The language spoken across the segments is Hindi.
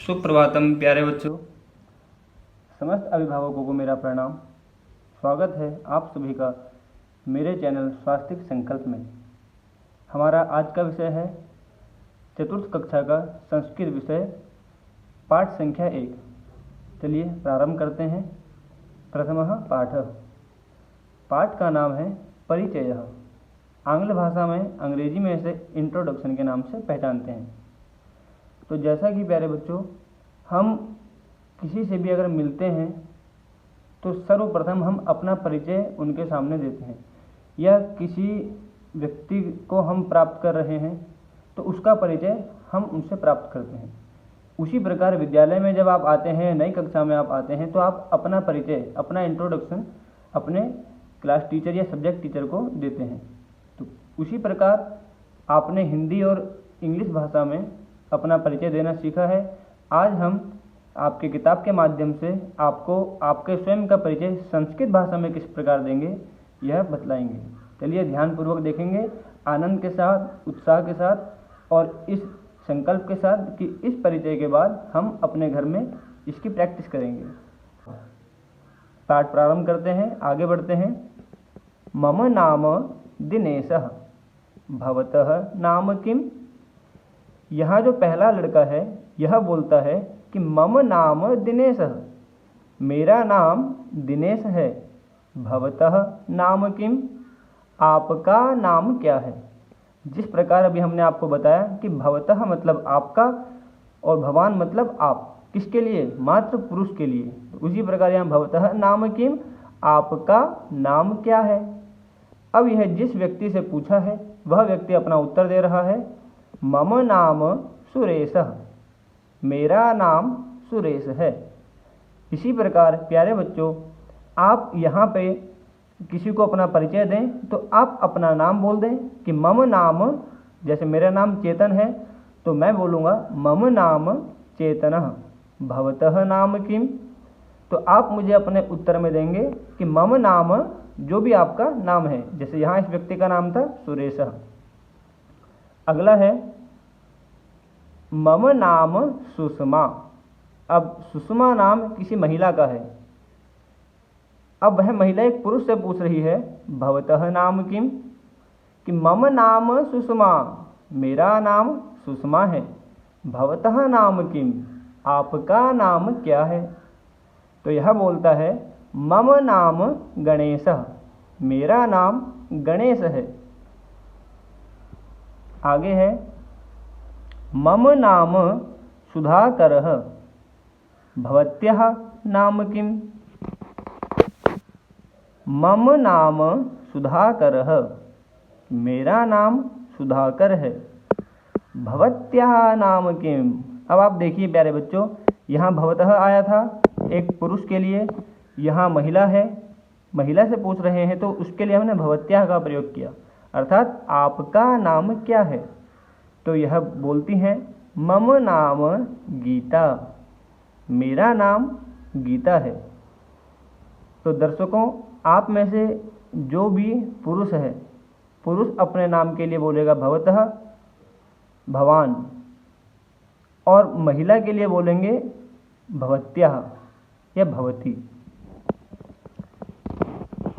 सुप्रभातम प्यारे बच्चों, समस्त अभिभावकों को मेरा प्रणाम। स्वागत है आप सभी का मेरे चैनल स्वास्तिक संकल्प में। हमारा आज का विषय है चतुर्थ कक्षा का संस्कृत विषय पाठ संख्या 1। चलिए प्रारंभ करते हैं। प्रथमः पाठ का नाम है परिचयः। आंग्ल भाषा में, अंग्रेजी में इसे इंट्रोडक्शन के नाम से पहचानते हैं। तो जैसा कि प्यारे बच्चों, हम किसी से भी अगर मिलते हैं तो सर्वप्रथम हम अपना परिचय उनके सामने देते हैं, या किसी व्यक्ति को हम प्राप्त कर रहे हैं तो उसका परिचय हम उनसे प्राप्त करते हैं। उसी प्रकार विद्यालय में जब आप आते हैं, नई कक्षा में आप आते हैं, तो आप अपना परिचय, अपना इंट्रोडक्शन अपने क्लास टीचर या सब्जेक्ट टीचर को देते हैं। तो उसी प्रकार आपने हिंदी और इंग्लिश भाषा में अपना परिचय देना सीखा है। आज हम आपके किताब के माध्यम से आपको आपके स्वयं का परिचय संस्कृत भाषा में किस प्रकार देंगे यह बतलाएंगे। चलिए ध्यानपूर्वक देखेंगे, आनंद के साथ, उत्साह के साथ और इस संकल्प के साथ कि इस परिचय के बाद हम अपने घर में इसकी प्रैक्टिस करेंगे। पाठ प्रारंभ करते हैं, आगे बढ़ते हैं। मम नाम दिनेशः भवतः नाम किम। यहाँ जो पहला लड़का है यह बोलता है कि मम नाम दिनेश है, मेरा नाम दिनेश है। भवतः नाम किम, आपका नाम क्या है। जिस प्रकार अभी हमने आपको बताया कि भवतः मतलब आपका और भवान मतलब आप, किसके लिए, मात्र पुरुष के लिए। उसी प्रकार यहाँ भवतः नाम किम, आपका नाम क्या है। अब यह जिस व्यक्ति से पूछा है वह व्यक्ति अपना उत्तर दे रहा है। मम नाम सुरेशः, मेरा नाम सुरेश है। इसी प्रकार प्यारे बच्चों, आप यहाँ पे किसी को अपना परिचय दें तो आप अपना नाम बोल दें कि मम नाम, जैसे मेरा नाम चेतन है तो मैं बोलूँगा मम नाम चेतनः। भवतः नाम किम, तो आप मुझे अपने उत्तर में देंगे कि मम नाम, जो भी आपका नाम है। जैसे यहाँ इस व्यक्ति का नाम था सुरेशः। अगला है मम नाम सुषमा। अब सुषमा नाम किसी महिला का है। अब वह महिला एक पुरुष से पूछ रही है भवतः नाम किम, कि मम नाम सुषमा, मेरा नाम सुषमा है। भवतः नाम किम, आपका नाम क्या है। तो यह बोलता है मम नाम गणेशः, मेरा नाम गणेश है। आगे है मम नाम सुधाकरः, भवत्याः नाम किम। मम नाम सुधाकरः, मेरा नाम सुधाकर है। भवत्याः नाम किम। अब आप देखिए प्यारे बच्चों, यहाँ भवतः आया था एक पुरुष के लिए, यहाँ महिला है, महिला से पूछ रहे हैं तो उसके लिए हमने भवत्याः का प्रयोग किया, अर्थात आपका नाम क्या है। तो यह बोलती हैं मम नाम गीता, मेरा नाम गीता है। तो दर्शकों, आप में से जो भी पुरुष है, पुरुष अपने नाम के लिए बोलेगा भवतः, भवान, और महिला के लिए बोलेंगे भवत्याः या भवती।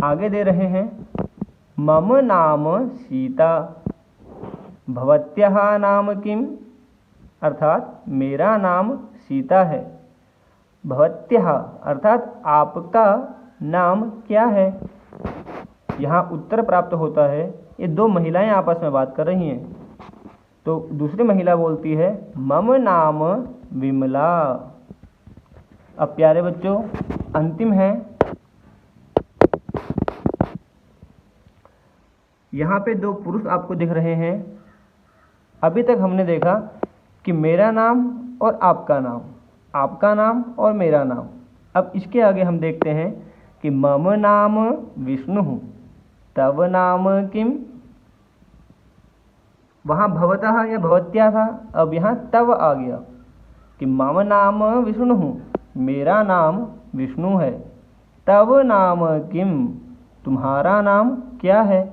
आगे दे रहे हैं मम नाम सीता, भवत्याः नाम किम, अर्थात मेरा नाम सीता है। भवत्याः अर्थात आपका नाम क्या है। यहाँ उत्तर प्राप्त होता है, ये दो महिलाएं आपस में बात कर रही हैं। तो दूसरी महिला बोलती है मम नाम विमला। अब प्यारे बच्चों, अंतिम है, यहाँ पे दो पुरुष आपको दिख रहे हैं। अभी तक हमने देखा कि मेरा नाम और आपका नाम, आपका नाम और मेरा नाम। अब इसके आगे हम देखते हैं कि मम नाम विष्णु, तव नाम किम। वहाँ भवतः या भवत्या था, अब यहाँ तव आ गया कि मम नाम विष्णु, मेरा नाम विष्णु है। तव नाम किम, तुम्हारा नाम क्या है।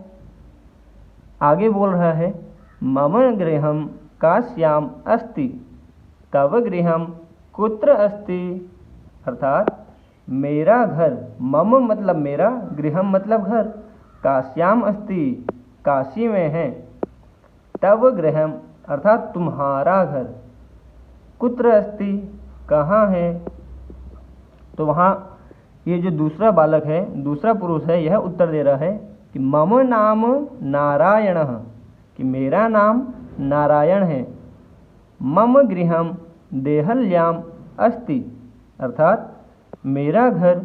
आगे बोल रहा है मम गृहं काश्याम अस्ति, तव गृहं कुत्र अस्ति अर्थात मेरा घर, मम मतलब मेरा, गृहम मतलब घर, काश्याम अस्ति काशी में है, तव गृहम अर्थात तुम्हारा घर, कुत्र अस्ति कहाँ है। तो वहाँ ये जो दूसरा बालक है, दूसरा पुरुष है, यह उत्तर दे रहा है कि मम नाम नारायणः, कि मेरा नाम नारायण है, मम गृहम देहल्याम अस्ति अर्थात मेरा घर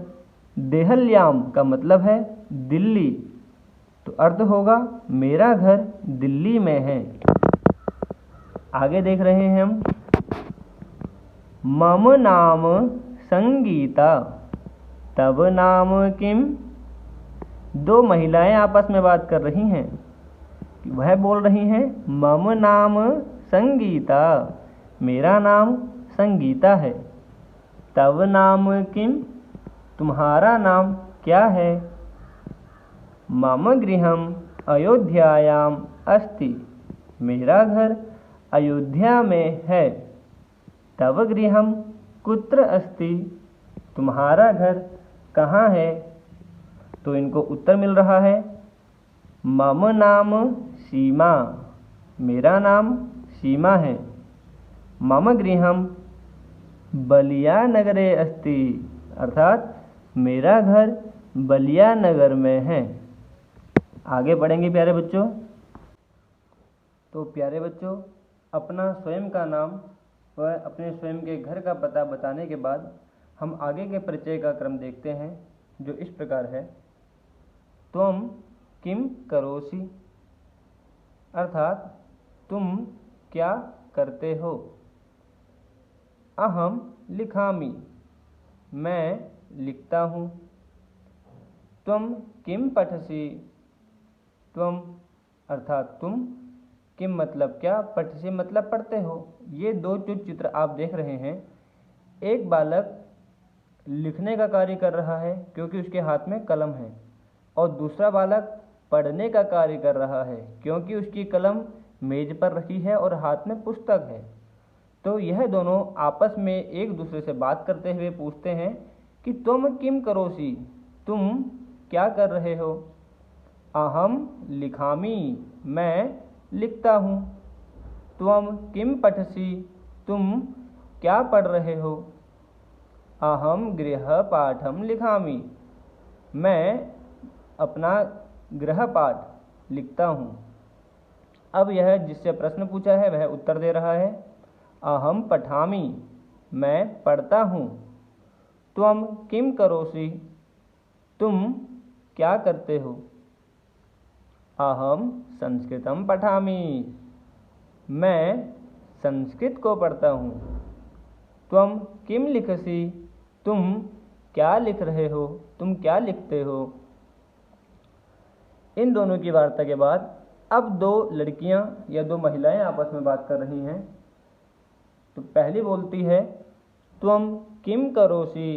देहल्याम का मतलब है दिल्ली, तो अर्थ होगा मेरा घर दिल्ली में है। आगे देख रहे हैं हम, मम नाम संगीता तब नाम किम। दो महिलाएं आपस में बात कर रही हैं, वह बोल रही हैं मम नाम संगीता, मेरा नाम संगीता है, तब नाम किम तुम्हारा नाम क्या है, मम गृहम अयोध्यायाम अस्ति मेरा घर अयोध्या में है, तव गृहम कुत्र अस्ति तुम्हारा घर कहाँ है। तो इनको उत्तर मिल रहा है मम नाम सीमा, मेरा नाम सीमा है, मम गृहम बलिया नगरे अस्ति अर्थात मेरा घर बलिया नगर में है। आगे बढ़ेंगे प्यारे बच्चों। तो प्यारे बच्चों, अपना स्वयं का नाम व अपने स्वयं के घर का पता बताने के बाद हम आगे के परिचय का क्रम देखते हैं, जो इस प्रकार है। त्वम किम करोसि अर्थात तुम क्या करते हो, अहम लिखामि मैं लिखता हूँ, त्वम किम पठसि त्वम अर्थात तुम, किम मतलब क्या, पठसि मतलब पढ़ते हो। ये दो जो चित्र आप देख रहे हैं, एक बालक लिखने का कार्य कर रहा है क्योंकि उसके हाथ में कलम है, और दूसरा बालक पढ़ने का कार्य कर रहा है क्योंकि उसकी कलम मेज पर रखी है और हाथ में पुस्तक है। तो यह दोनों आपस में एक दूसरे से बात करते हुए पूछते हैं कि तुम किम करोसि तुम क्या कर रहे हो, अहम लिखामि मैं लिखता हूँ, त्वम किम पठसि तुम क्या पढ़ रहे हो, अहम गृहपाठम लिखामि मैं अपना गृहपाठ लिखता हूँ। अब यह जिससे प्रश्न पूछा है वह उत्तर दे रहा है, अहम पठामि मैं पढ़ता हूँ, त्वम किम करोसि तुम क्या करते हो, अहम संस्कृतम पठामि मैं संस्कृत को पढ़ता हूँ, त्वम किम लिखसि तुम क्या लिख रहे हो, तुम क्या लिखते हो। इन दोनों की वार्ता के बाद अब दो लड़कियां या दो महिलाएं आपस में बात कर रही हैं। तो पहली बोलती है त्वम किम करोसि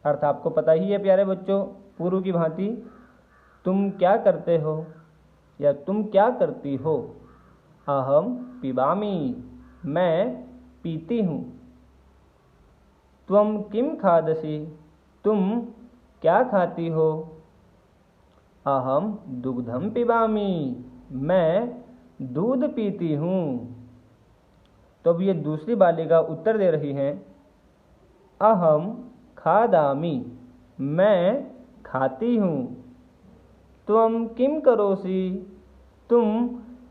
अर्थ आपको पता ही है प्यारे बच्चों, पूर्व की भांति तुम क्या करते हो या तुम क्या करती हो। अहम पिबामि मैं पीती हूँ, त्वम किम खादसि तुम क्या खाती हो, अहम दुग्धम पिबामि मैं दूध पीती हूँ। तो अब ये दूसरी बालिका उत्तर दे रही हैं, अहम खादामि मैं खाती हूँ, त्वम किम करोसि तुम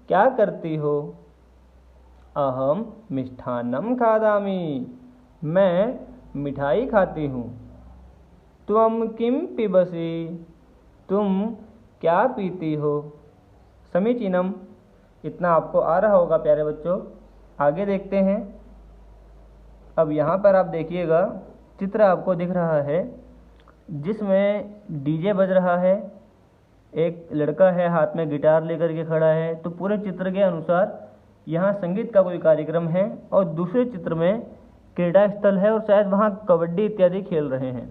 क्या करती हो, अहम मिष्ठान्नम खादामि मैं मिठाई खाती हूँ, त्वम किम पिबसि तुम क्या पीती हो। समीचीनम, इतना आपको आ रहा होगा प्यारे बच्चों। आगे देखते हैं। अब यहाँ पर आप देखिएगा, चित्र आपको दिख रहा है जिसमें डीजे बज रहा है, एक लड़का है हाथ में गिटार लेकर के खड़ा है। तो पूरे चित्र के अनुसार यहाँ संगीत का कोई कार्यक्रम है, और दूसरे चित्र में क्रीड़ा स्थल है और शायद वहाँ कबड्डी इत्यादि खेल रहे हैं।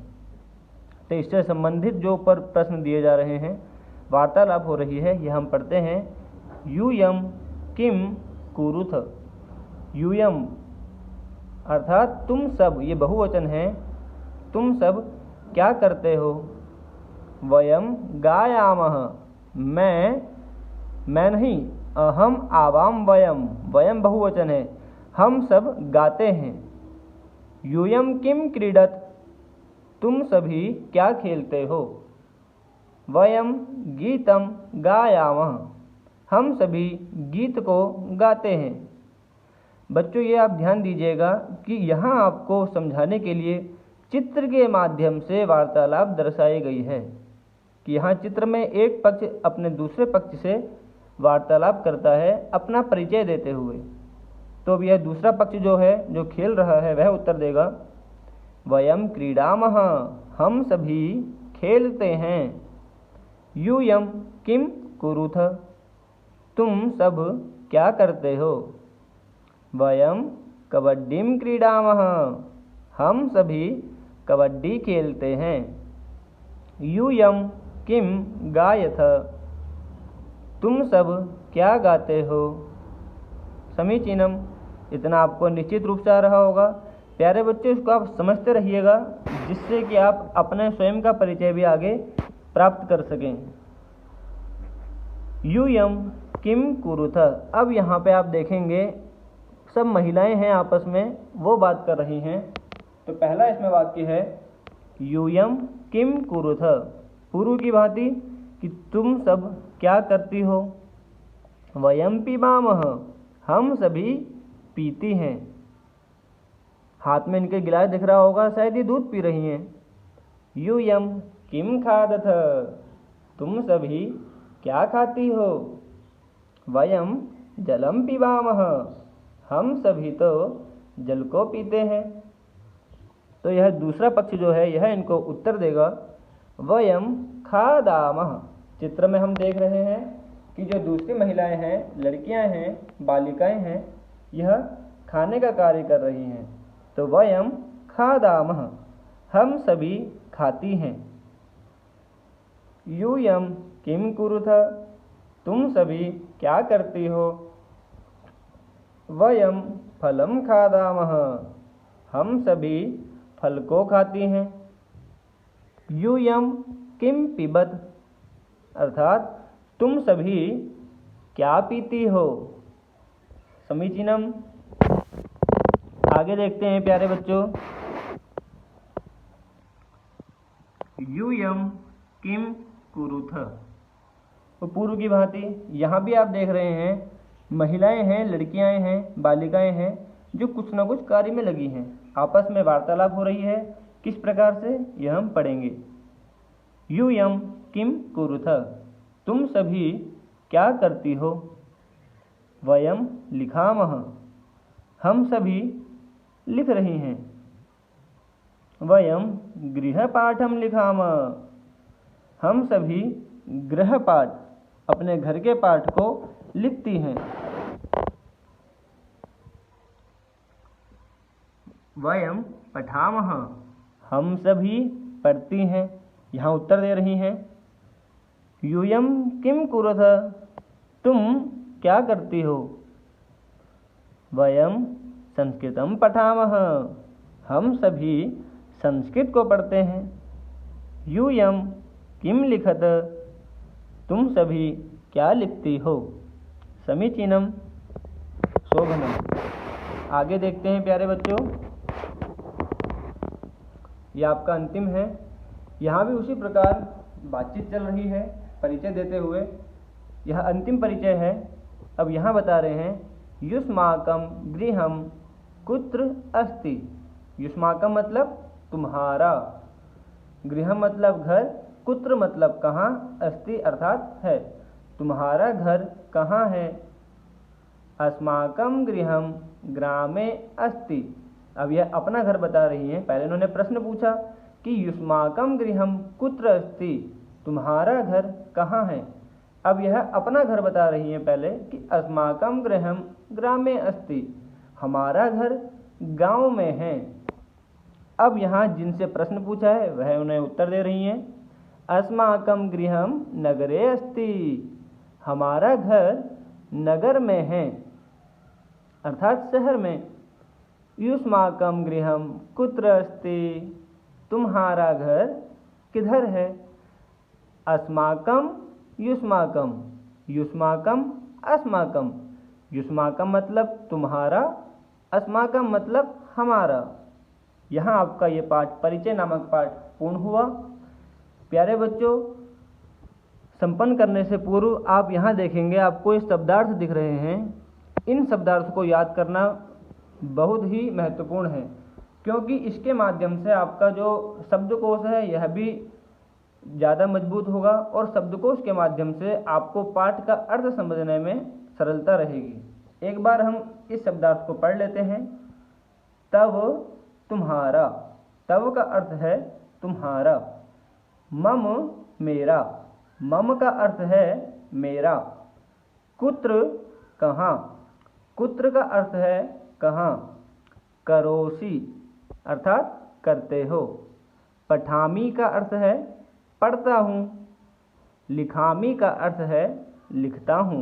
तो इससे संबंधित जो ऊपर प्रश्न दिए जा रहे हैं, वार्तालाप हो रही है, यह हम पढ़ते हैं। यूयम किम कुरुथ, यूयम अर्थात तुम सब, ये बहुवचन है, तुम सब क्या करते हो। वयम गायामः, मैं नहीं, अहम आवाम वयम, वयम बहुवचन है, हम सब गाते हैं। यूयम किम क्रीडत, तुम सभी क्या खेलते हो। वयम गीतम गायामः, हम सभी गीत को गाते हैं। बच्चों ये आप ध्यान दीजिएगा कि यहाँ आपको समझाने के लिए चित्र के माध्यम से वार्तालाप दर्शाई गई है कि यहाँ चित्र में एक पक्ष अपने दूसरे पक्ष से वार्तालाप करता है अपना परिचय देते हुए। तो अब यह दूसरा पक्ष जो है, जो खेल रहा है, वह उत्तर देगा वयम क्रीडामः, हम सभी खेलते हैं। यूयम किम कुरुथ, तुम सब क्या करते हो। वयम कबड्डीम क्रीडामः, हम सभी कबड्डी खेलते हैं। यूयम किम गायथ, तुम सब क्या गाते हो। समीचीनम, इतना आपको निश्चित रूप से आ रहा होगा। प्यारे बच्चों, इसको आप समझते रहिएगा जिससे कि आप अपने स्वयं का परिचय भी आगे प्राप्त कर सकें। यूयम किम कुरुथ, अब यहाँ पे आप देखेंगे सब महिलाएं हैं आपस में, वो बात कर रही हैं। तो पहला इसमें वाक्य है यूयम किम कुरुथ, पूर्व की भांति कि तुम सब क्या करती हो। वयम पिबामः, हम सभी पीती हैं। हाथ में इनके गिलास दिख रहा होगा, शायद ये दूध पी रही हैं। यूयम किम खादथ, तुम सभी क्या खाती हो। वयम जलम पिबामः, हम सभी तो जल को पीते हैं। तो यह दूसरा पक्ष जो है, यह इनको उत्तर देगा वयम खादामः। चित्र में हम देख रहे हैं कि जो दूसरी महिलाएं हैं, लड़कियां हैं, बालिकाएं हैं, यह खाने का कार्य कर रही हैं। तो वयम खादामः, हम सभी खाती हैं। यूयम किम कुरुथ, तुम सभी क्या करती हो। वयम फलम खादामः, हम सभी फल को खाती हैं। यूयम किम पिबत, अर्थात तुम सभी क्या पीती हो। समीचीनम, आगे देखते हैं प्यारे बच्चों। यूयम किम कुरुथ, तो पूर्व की भांति यहाँ भी आप देख रहे हैं महिलाएं हैं, लड़कियां हैं, बालिकाएं हैं, जो कुछ न कुछ कार्य में लगी हैं, आपस में वार्तालाप हो रही है। किस प्रकार से, यह हम पढ़ेंगे। यूयम किम कुरुथ, तुम सभी क्या करती हो। वयम लिखामः, हम सभी लिख रही हैं। वयम गृहपाठम लिखामः, हम सभी गृहपाठ, अपने घर के पाठ को लिखती हैं। वयम पठामः, हम सभी पढ़ती हैं। यहाँ उत्तर दे रही हैं। यूयम किम कुरुथ, तुम क्या करती हो। वयम संस्कृतम पठामः, हम सभी संस्कृत को पढ़ते हैं। यूयम किम लिखत, तुम सभी क्या लिखती हो। समीचीनम शोभनम। आगे देखते हैं प्यारे बच्चों, यह आपका अंतिम है। यहाँ भी उसी प्रकार बातचीत चल रही है, परिचय देते हुए। यह अंतिम परिचय है। अब यहाँ बता रहे हैं युष्माकम गृहम कुत्र अस्ति। युष्माकम मतलब तुम्हारा, गृह मतलब घर, कुत्र मतलब कहाँ, अस्ति अर्थात है। तुम्हारा घर कहाँ है। अस्माकम गृहम ग्रामे अस्ति। अब यह अपना घर बता रही हैं। पहले उन्होंने प्रश्न पूछा कि युष्माकम गृहम कुत्र अस्ति, तुम्हारा घर कहाँ है। अब यह अपना घर बता रही हैं पहले कि अस्माकम गृहम ग्रामे अस्ति, हमारा घर गांव में है। अब यहाँ जिनसे प्रश्न पूछा है वह उन्हें उत्तर दे रही हैं। अस्माकम गृहम नगरे अस्ति, हमारा घर नगर में है, अर्थात शहर में। युष्माकं गृहं कुत्र अस्ति, तुम्हारा घर किधर है। अस्माकं युष्माकं, युष्माकं अस्माकं, युष्माकं मतलब तुम्हारा, अस्माकं मतलब हमारा। यहाँ आपका ये पाठ परिचय नामक पाठ पूर्ण हुआ। प्यारे बच्चों, संपन्न करने से पूर्व आप यहाँ देखेंगे आपको ये शब्दार्थ दिख रहे हैं। इन शब्दार्थ को याद करना बहुत ही महत्वपूर्ण है, क्योंकि इसके माध्यम से आपका जो शब्दकोश है यह भी ज़्यादा मजबूत होगा और शब्दकोश के माध्यम से आपको पाठ का अर्थ समझने में सरलता रहेगी। एक बार हम इस शब्दार्थ को पढ़ लेते हैं। तब तुम्हारा, तब का अर्थ है तुम्हारा। मम मेरा, मम का अर्थ है मेरा। कुत्र कहाँ, कुत्र का अर्थ है कहाँ। करोसि अर्थात करते हो। पठामी का अर्थ है पढ़ता हूँ। लिखामी का अर्थ है लिखता हूँ।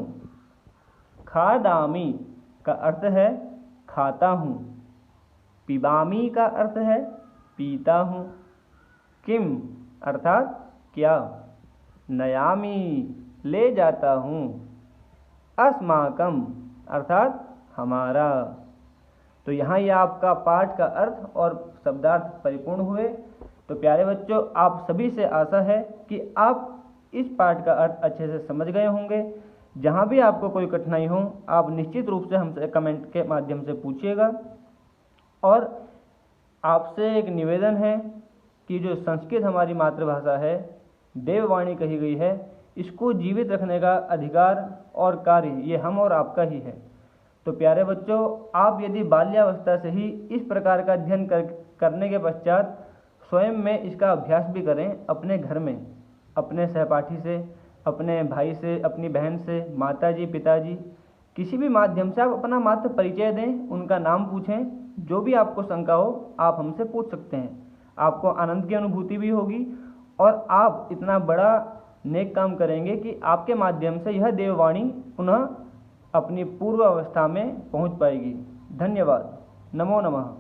खादामी का अर्थ है खाता हूँ। पिबामी का अर्थ है पीता हूँ। किम अर्थात क्या। नयामी ले जाता हूँ। अस्माकम अर्थात हमारा। तो यहाँ ये आपका पाठ का अर्थ और शब्दार्थ परिपूर्ण हुए। तो प्यारे बच्चों, आप सभी से आशा है कि आप इस पाठ का अर्थ अच्छे से समझ गए होंगे। जहाँ भी आपको कोई कठिनाई हो आप निश्चित रूप से हमसे कमेंट के माध्यम से पूछिएगा। और आपसे एक निवेदन है कि जो संस्कृत हमारी मातृभाषा है, देववाणी कही गई है, इसको जीवित रखने का अधिकार और कार्य ये हम और आपका ही है। तो प्यारे बच्चों, आप यदि बाल्यावस्था से ही इस प्रकार का अध्ययन करने के पश्चात स्वयं में इसका अभ्यास भी करें अपने घर में, अपने सहपाठी से, अपने भाई से, अपनी बहन से, माताजी पिताजी, किसी भी माध्यम से आप अपना मात्र परिचय दें, उनका नाम पूछें। जो भी आपको शंका हो आप हमसे पूछ सकते हैं। आपको आनंद की अनुभूति भी होगी और आप इतना बड़ा नेक काम करेंगे कि आपके माध्यम से यह देववाणी पुनः अपनी पूर्व अवस्था में पहुंच पाएगी। धन्यवाद। नमो नमः।